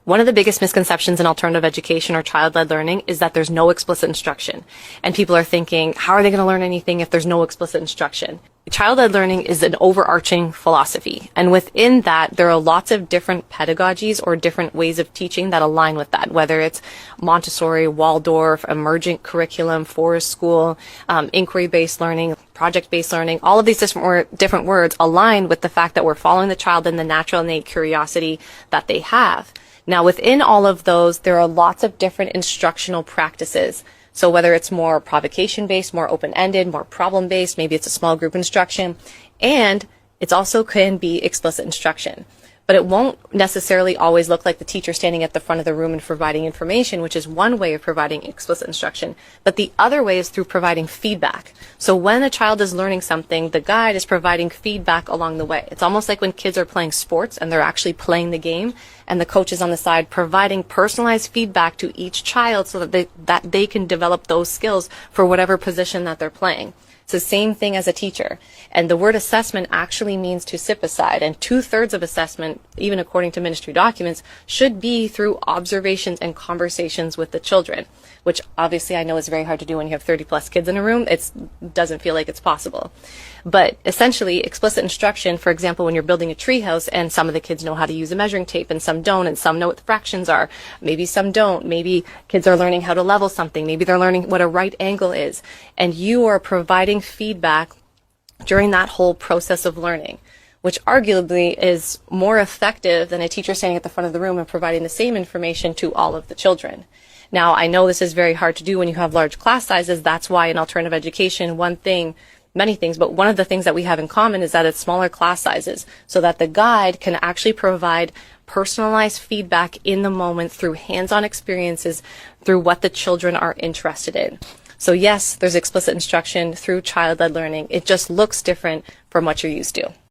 One of the biggest misconceptions in alternative education or child-led learning is that there's no explicit instruction. And people are thinking, how are they going to learn anything if there's no explicit instruction? Child-led learning is an overarching philosophy. And within that, there are lots of different pedagogies or different ways of teaching that align with that, whether it's Montessori, Waldorf, emergent curriculum, forest school, inquiry-based learning, project-based learning. All of these different words align with the fact that we're following the child and the natural innate curiosity that they have. Now, within all of those, there are lots of different instructional practices. So whether it's more provocation-based, more open-ended, more problem-based, maybe it's a small group instruction, and it also can be explicit instruction. But it won't necessarily always look like the teacher standing at the front of the room and providing information, which is one way of providing explicit instruction. But the other way is through providing feedback. So when a child is learning something, the guide is providing feedback along the way. It's almost like when kids are playing sports and they're actually playing the game, and the coach is on the side providing personalized feedback to each child so that they can develop those skills for whatever position that they're playing. It's the same thing as a teacher. And the word assessment actually means to sip aside. And 2/3 of assessment, even according to ministry documents, should be through observations and conversations with the children, which obviously I know is very hard to do when you have 30 plus kids in a room. It doesn't feel like it's possible. But essentially, explicit instruction, for example, when you're building a treehouse and some of the kids know how to use a measuring tape and some don't, and some know what the fractions are, maybe some don't, maybe kids are learning how to level something, maybe they're learning what a right angle is, and you are providing feedback during that whole process of learning, which arguably is more effective than a teacher standing at the front of the room and providing the same information to all of the children. Now, I know this is very hard to do when you have large class sizes. That's why in alternative education, many things, but one of the things that we have in common is that it's smaller class sizes, so that the guide can actually provide personalized feedback in the moment through hands-on experiences, through what the children are interested in. So yes, there's explicit instruction through child-led learning. It just looks different from what you're used to.